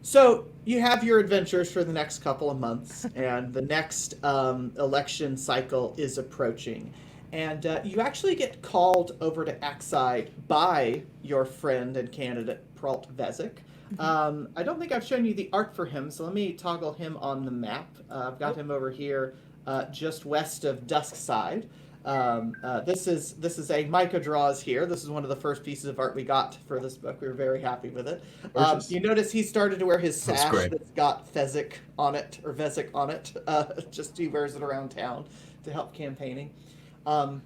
So you have your adventures for the next couple of months, and the next election cycle is approaching. And you actually get called over to Axeside by your friend and candidate, Pralt Vezik. I don't think I've shown you the art for him, so let me toggle him on the map. I've got him over here just west of Duskside. This is a Micah draws here. This is one of the first pieces of art we got for this book. We were very happy with it. You notice he started to wear his That's sash great. that's got Vezik on it, or Vezik on it. Just he wears it around town to help campaigning. Um,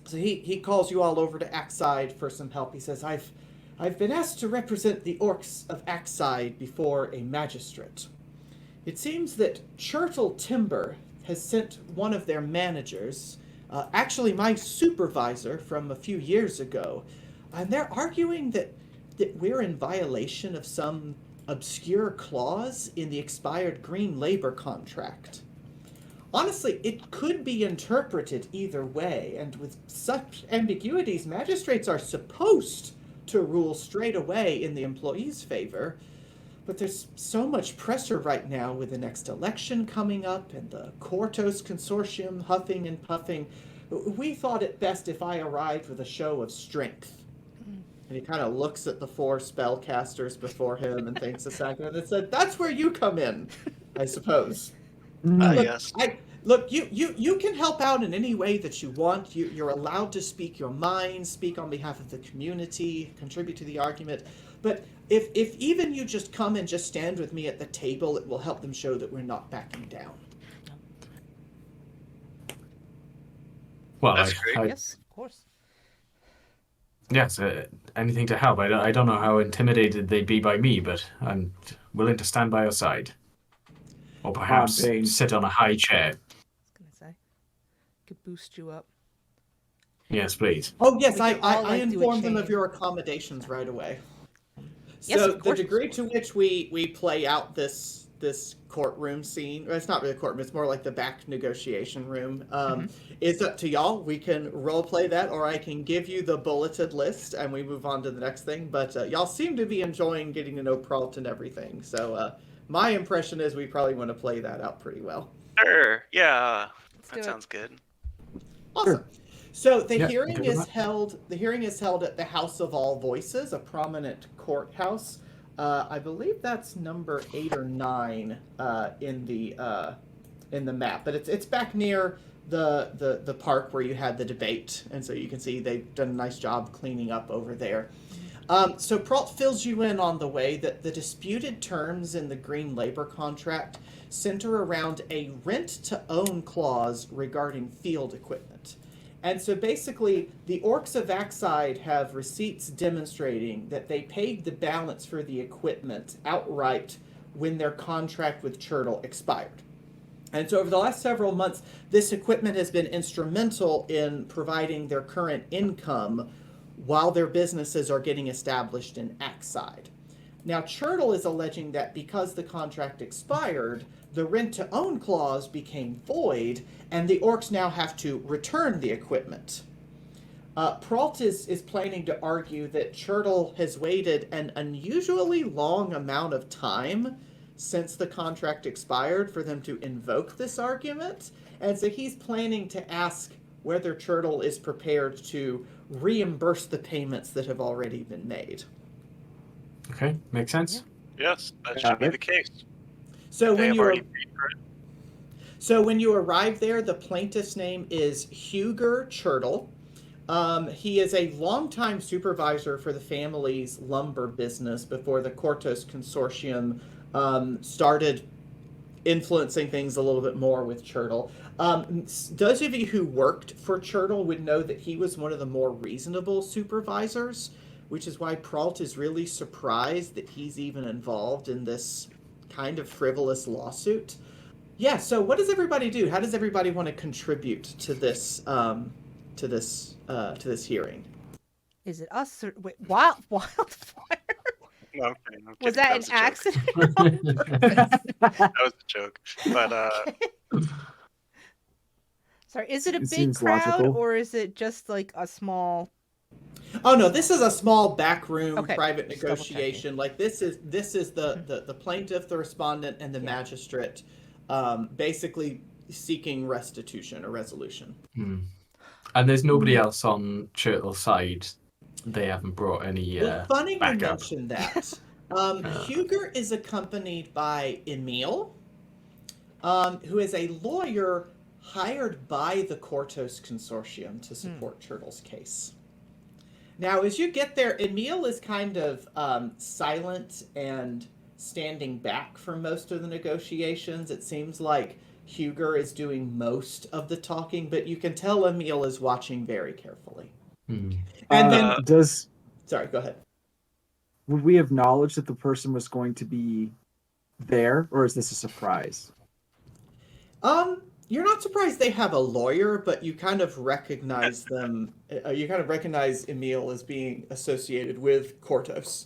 so he calls you all over to Axeside for some help. He says, I've been asked to represent the Orcs of Axeside before a magistrate. It seems that Chertel Timber has sent one of their managers, actually my supervisor from a few years ago, and they're arguing that we're in violation of some obscure clause in the expired green labor contract. Honestly, it could be interpreted either way, and with such ambiguities, magistrates are supposed to rule straight away in the employee's favor. But there's so much pressure right now with the next election coming up and the Kortos Consortium huffing and puffing. We thought it best if I arrived with a show of strength. And he kind of looks at the four spellcasters before him and thinks a second and said, "That's where you come in, I suppose." Look, Yes. you can help out in any way that you want. You're allowed to speak your mind, speak on behalf of the community, contribute to the argument. But if even you just come and just stand with me at the table, it will help them show that we're not backing down. Well, That's great. Yes, of course. yes, anything to help. I don't know how intimidated they'd be by me, but I'm willing to stand by your side. Or perhaps Pain. sit on a high chair. I was gonna say, could boost you up. Yes, please. Oh yes, We I could all, like, do a informed them of chain. your accommodations right away. Yes, So of the course, degree of to course. which we play out this courtroom scene, well, it's not really a courtroom, it's more like the back negotiation room, is up to y'all. We can role play that, or I can give you the bulleted list and we move on to the next thing. But y'all seem to be enjoying getting to know Pralt and everything. So my impression is we probably want to play that out pretty well. Sure. Yeah. Let's do That it. sounds good. Awesome. So the Yeah, hearing good is luck. held. The hearing is held at the House of All Voices, a prominent courthouse. I believe that's number 8 or 9 in the map, but it's back near the park where you had the debate, and so you can see they've done a nice job cleaning up over there. So Pralt fills you in on the way that the disputed terms in the green labor contract center around a rent-to-own clause regarding field equipment. And so basically, the Orcs of Axeside have receipts demonstrating that they paid the balance for the equipment outright when their contract with Chertel expired. And so over the last several months, this equipment has been instrumental in providing their current income while their businesses are getting established in Axeside. Now, Chertel is alleging that because the contract expired, the rent-to-own clause became void, and the Orcs now have to return the equipment. Pralt is planning to argue that Chertel has waited an unusually long amount of time since the contract expired for them to invoke this argument, and so he's planning to ask whether Chertel is prepared to reimburse the payments that have already been made. Okay, makes sense. Yes, that should be the case. So They when have you already paid for it. So when you arrive there, the plaintiff's name is Huger Chertel. He is a longtime supervisor for the family's lumber business before the Kortos Consortium started influencing things a little bit more with Chertel. Those of you who worked for Chertel would know that he was one of the more reasonable supervisors, which is why Pralt is really surprised that he's even involved in this kind of frivolous lawsuit. Yeah, so what does everybody do? How does everybody want to contribute to this hearing? Is it us or wait, wildfire? No, I'm kidding. I'm Was kidding. that was an a joke. accident? That was a joke. But Okay. Sorry, is it a It big seems crowd logical. or is it just like a small Oh no, this is a small backroom Okay, private just double checking. negotiation. Like this is the plaintiff, the respondent, and the magistrate, basically seeking restitution or resolution. Hmm. And there's nobody else on Chertel's side. They haven't brought any Well, funny you backup. mentioned that. Huger is accompanied by Emil, who is a lawyer hired by the Kortos Consortium to support Chertel's case. Now, as you get there, Emil is kind of silent and standing back from most of the negotiations. It seems like Huger is doing most of the talking, but you can tell Emil is watching very carefully. Hmm. And then, sorry, go ahead. Would we have knowledge that the person was going to be there, or is this a surprise? You're not surprised they have a lawyer, but you kind of recognize them. You kind of recognize Emil as being associated with Kortos.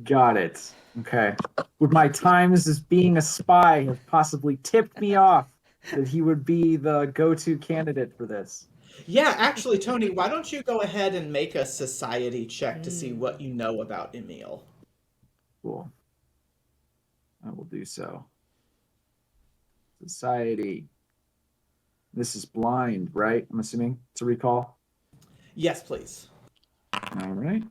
Got it. Okay. Would my times as being a spy have possibly tipped me off that he would be the go-to candidate for this? Yeah, actually, Tony, why don't you go ahead and make a society check to see what you know about Emil? Cool. I will do so. Society. This is blind, right? I'm assuming to recall. Yes, please. All right.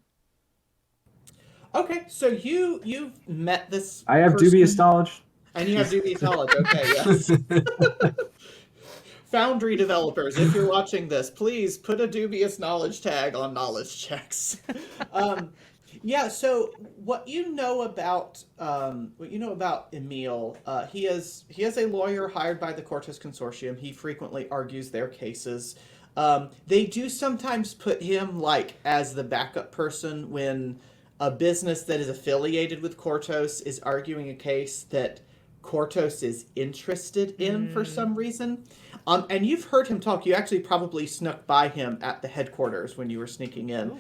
Okay, so you've met this. I have person, dubious knowledge. and you have dubious knowledge. Okay, yes. Foundry developers, if you're watching this, please put a dubious knowledge tag on knowledge checks. Yeah. So what you know about Emil, he is a lawyer hired by the Kortos Consortium. He frequently argues their cases. They do sometimes put him like as the backup person when a business that is affiliated with Kortos is arguing a case that Kortos is interested in for some reason. And you've heard him talk. You actually probably snuck by him at the headquarters when you were sneaking in.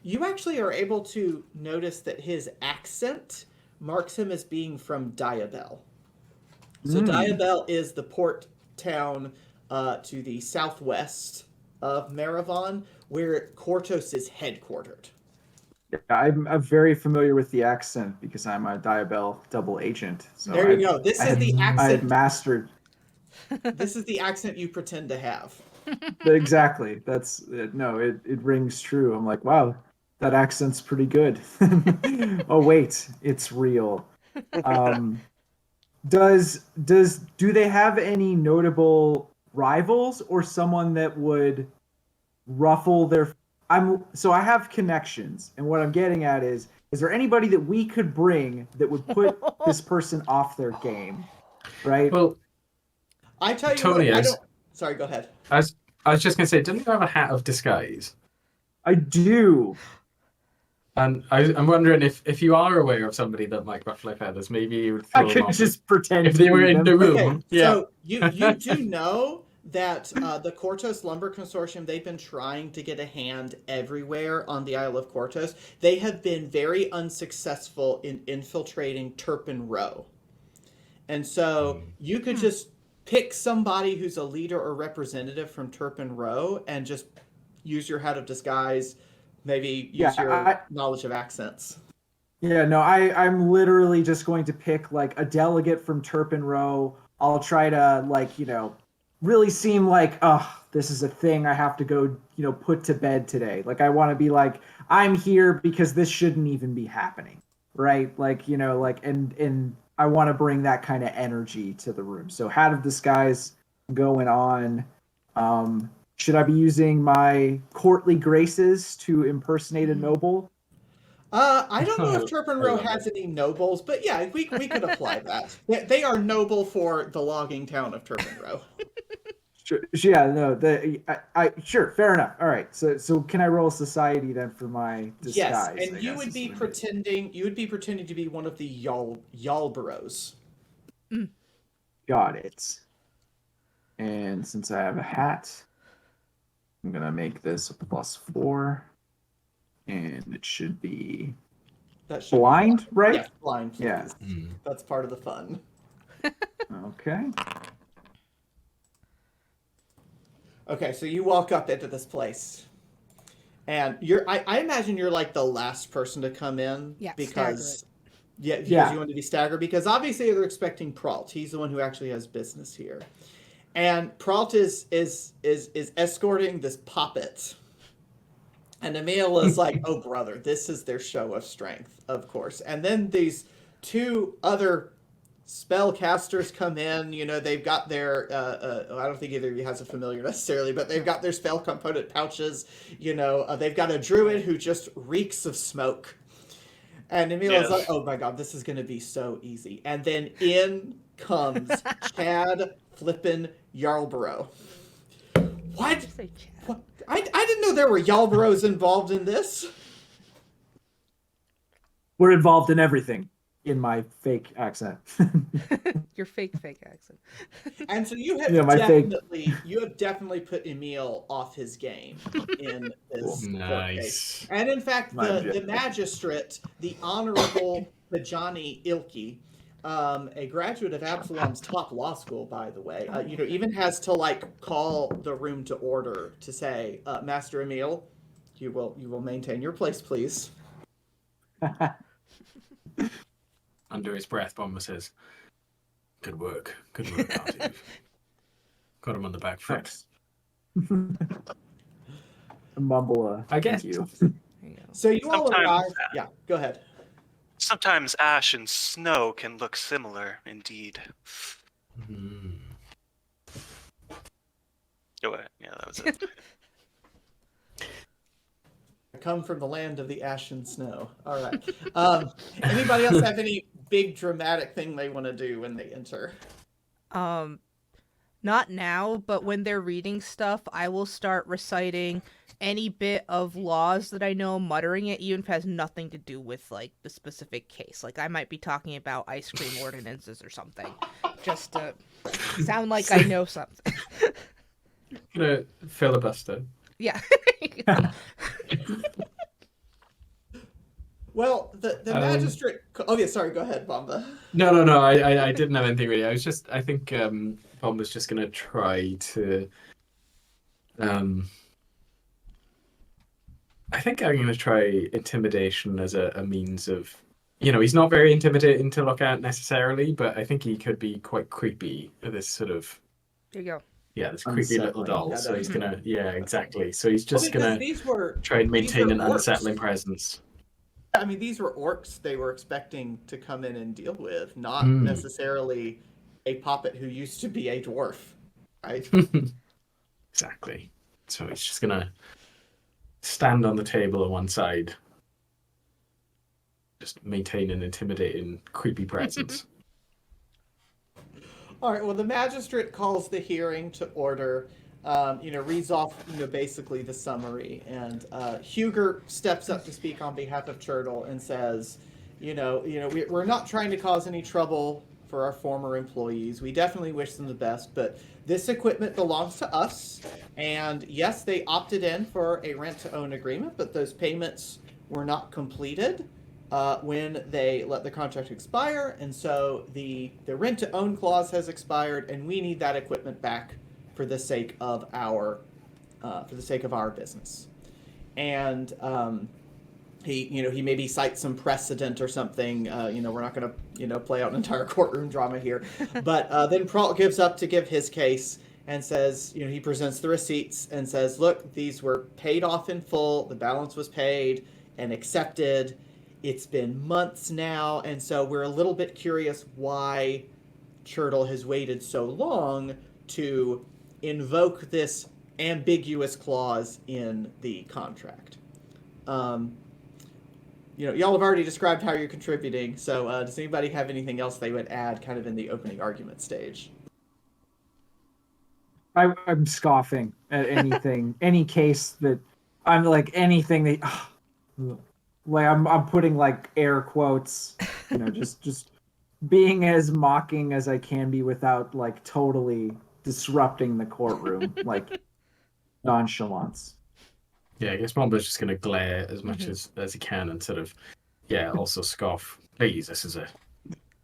You actually are able to notice that his accent marks him as being from Diabel. So Diabel is the port town to the southwest of Maravon, where Kortos is headquartered. Yeah, I'm very familiar with the accent because I'm a Diabel double agent. So There you go. This is the I have accent. mastered. This is the accent you pretend to have. Exactly. That's no. It rings true. I'm like, wow, that accent's pretty good. Oh wait, it's real. Do they have any notable rivals or someone that would ruffle their? I have connections, and what I'm getting at is there anybody that we could bring that would put this person off their game, right? Well, I tell you Tony, what, I don't. Sorry, go ahead. I was just gonna say, didn't you have a hat of disguise? I do. And I'm wondering if you are aware of somebody that might ruffle their feathers, maybe you would throw I them could off just pretend if to they were be in them. the room. Okay, Yeah. so you do know that the Kortos Lumber Consortium, they've been trying to get a hand everywhere on the Isle of Kortos. They have been very unsuccessful in infiltrating Turpin Row. And so you could just pick somebody who's a leader or representative from Turpin Row and just use your hat of disguise, maybe use your knowledge of accents. Yeah, no, I'm literally just going to pick like a delegate from Turpin Row. I'll try to really seem like, oh, this is a thing I have to go, put to bed today. Like I want to be like, I'm here because this shouldn't even be happening, right? Like, and I want to bring that kind of energy to the room. So hat of disguise going on. Should I be using my courtly graces to impersonate a noble? I don't know if Turpin Row has any nobles, but yeah, we could apply that. They are noble for the logging town of Turpin Row. Sure, yeah, no, sure, fair enough. All right, so can I roll society then for my disguise? Yes, and you would be pretending to be one of the Yalboros. Got it. And since I have a hat, I'm gonna make this a +4, and it should be blind, right? Yes, blind. Please. Yeah, that's part of the fun. Okay. Okay, so you walk up into this place, and I imagine you're like the last person to come in. Yeah, because because Yeah. you want to be staggered, because obviously they're expecting Pralt. He's the one who actually has business here, and Pralt is escorting this poppet, and Emil is like, "Oh brother, this is their show of strength, of course." And then these two other spellcasters come in. They've got their I don't think either of you has a familiar necessarily, but they've got their spell component pouches. They've got a druid who just reeks of smoke, and Emil is like, oh my god, this is going to be so easy. And then in comes Chad flippin' Yarborough. What? Say Chad. What? I didn't know there were Yalboroughs involved in this. We're involved in everything in my fake accent. Your fake accent. And so you have definitely put Emil off his game in this court case. Nice. And in fact, the magistrate, the Honorable Pajani Ilki, a graduate of Absalom's top law school, by the way, even has to call the room to order to say, Master Emil, you will maintain your place, please. Under his breath, Bomber says, good work, Artie. Got him on the back foot. Mumble, I guess. thank you. There you go. So you all Sometimes- arrive. Yeah, go ahead. Sometimes ash and snow can look similar, indeed. Hmm. Go ahead. Yeah, that was it. I come from the land of the ash and snow. All right. Anybody else have any big dramatic thing they want to do when they enter? Not now, but when they're reading stuff, I will start reciting any bit of laws that I know, muttering it, even if it has nothing to do with the specific case. I might be talking about ice cream ordinances or something, just to sound like I know something. Gonna filibuster. Yeah. Well, the magistrate. Oh yeah, sorry. Go ahead, Bomba. No. I didn't have anything really. I think Bomber's just gonna try to. I think I'm gonna try intimidation as a means of. He's not very intimidating to look at necessarily, but I think he could be quite creepy. This sort of. There you go. Yeah, this creepy little Unsettling. doll. Yeah, So he's that's- gonna. Yeah, exactly. So he's just Well, gonna these were. try and these maintain were an orcs. unsettling presence. I mean, these were orcs they were expecting to come in and deal with, not Hmm. necessarily a puppet who used to be a dwarf, right? Exactly. So he's just gonna stand on the table on one side, just maintain an intimidating, creepy presence. All right. Well, the magistrate calls the hearing to order. Reads off, basically the summary, and Huger steps up to speak on behalf of Chertel and says, we're not trying to cause any trouble for our former employees. We definitely wish them the best, but this equipment belongs to us, and yes, they opted in for a rent-to-own agreement, but those payments were not completed when they let the contract expire, and so the rent-to-own clause has expired, and we need that equipment back for the sake of our business. And he maybe cites some precedent or something. We're not going to play out an entire courtroom drama here. But then Pralt gives up to give his case and says, he presents the receipts and says, look, these were paid off in full. The balance was paid and accepted. It's been months now, and so we're a little bit curious why Chertel has waited so long to invoke this ambiguous clause in the contract. Y'all have already described how you're contributing, so does anybody have anything else they would add kind of in the opening argument stage? I'm scoffing at anything, any case that I'm anything that, I'm putting air quotes, just being as mocking as I can be without totally disrupting the courtroom, nonchalance. Yeah, I guess Bomber's just going to glare as much as he can and sort of, also scoff. Please, this is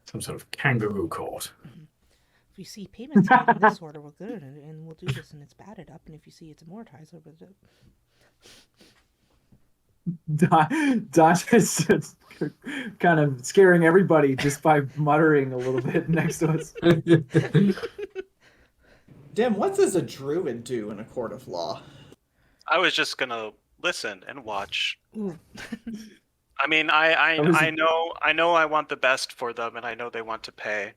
some sort of kangaroo court. If you see payments made in this order, we're good, and we'll do this, and it's batted up. And if you see it's amortized, we'll do Don is kind of scaring everybody just by muttering a little bit next to us. Dim, what does a druid do in a court of law? I was just gonna listen and watch. Ooh. I mean, I know I want the best for them, and I know they want to pay.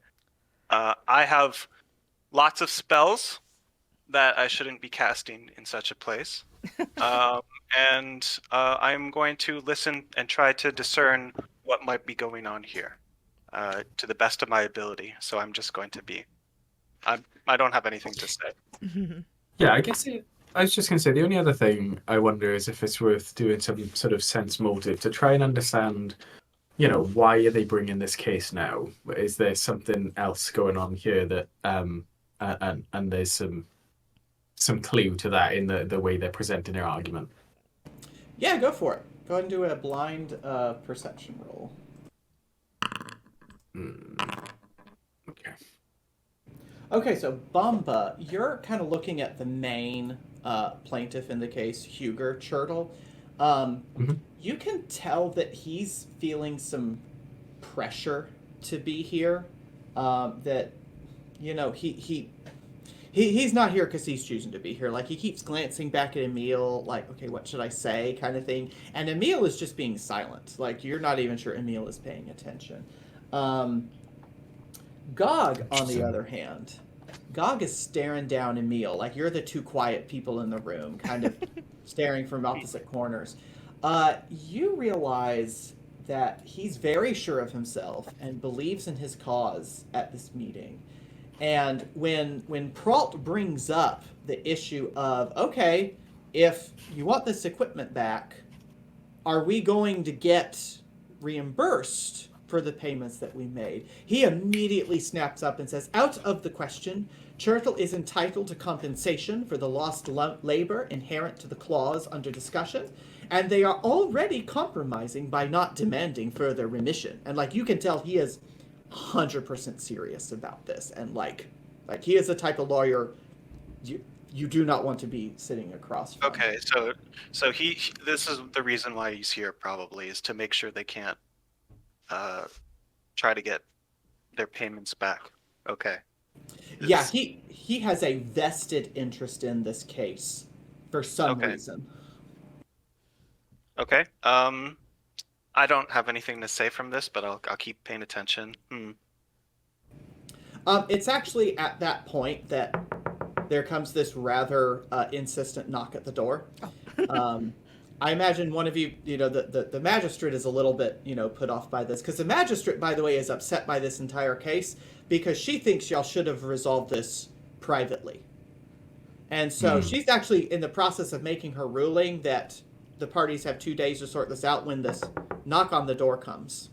I have lots of spells that I shouldn't be casting in such a place, and I'm going to listen and try to discern what might be going on here, to the best of my ability. So I'm just going to be. I don't have anything to say. Yeah, I guess I was just going to say the only other thing I wonder is if it's worth doing some sort of sense motive to try and understand, why are they bringing this case now? Is there something else going on here that and there's some clue to that in the way they're presenting their argument? Yeah, go for it. Go ahead and do a blind perception roll. Okay. Okay, so Bamba, you're kind of looking at the main plaintiff in the case, Huger Chertel. You can tell that he's feeling some pressure to be here. That, he's not here because he's choosing to be here. Like, he keeps glancing back at Emil, like, okay, what should I say, kind of thing. And Emil is just being silent. Like, you're not even sure Emil is paying attention. Gog, on the other hand, Gog is staring down Emil. Like, you're the two quiet people in the room, kind of staring from opposite corners. You realize that he's very sure of himself and believes in his cause at this meeting. And when Pralt brings up the issue of, okay, if you want this equipment back, are we going to get reimbursed for the payments that we made? He immediately snaps up and says, out of the question. Chertel is entitled to compensation for the lost labor inherent to the clause under discussion, and they are already compromising by not demanding further remission. And, like, you can tell he is 100% serious about this, and like he is the type of lawyer you do not want to be sitting across from. Okay, so he this is the reason why he's here, probably, is to make sure they can't try to get their payments back. Okay. Yeah, he has a vested interest in this case for some reason. Okay. I don't have anything to say from this, but I'll keep paying attention. It's actually at that point that there comes this rather insistent knock at the door. I imagine one of you, the magistrate is a little bit, put off by this. Because the magistrate, by the way, is upset by this entire case because she thinks y'all should have resolved this privately. And so she's actually in the process of making her ruling that the parties have 2 days to sort this out when this knock on the door comes.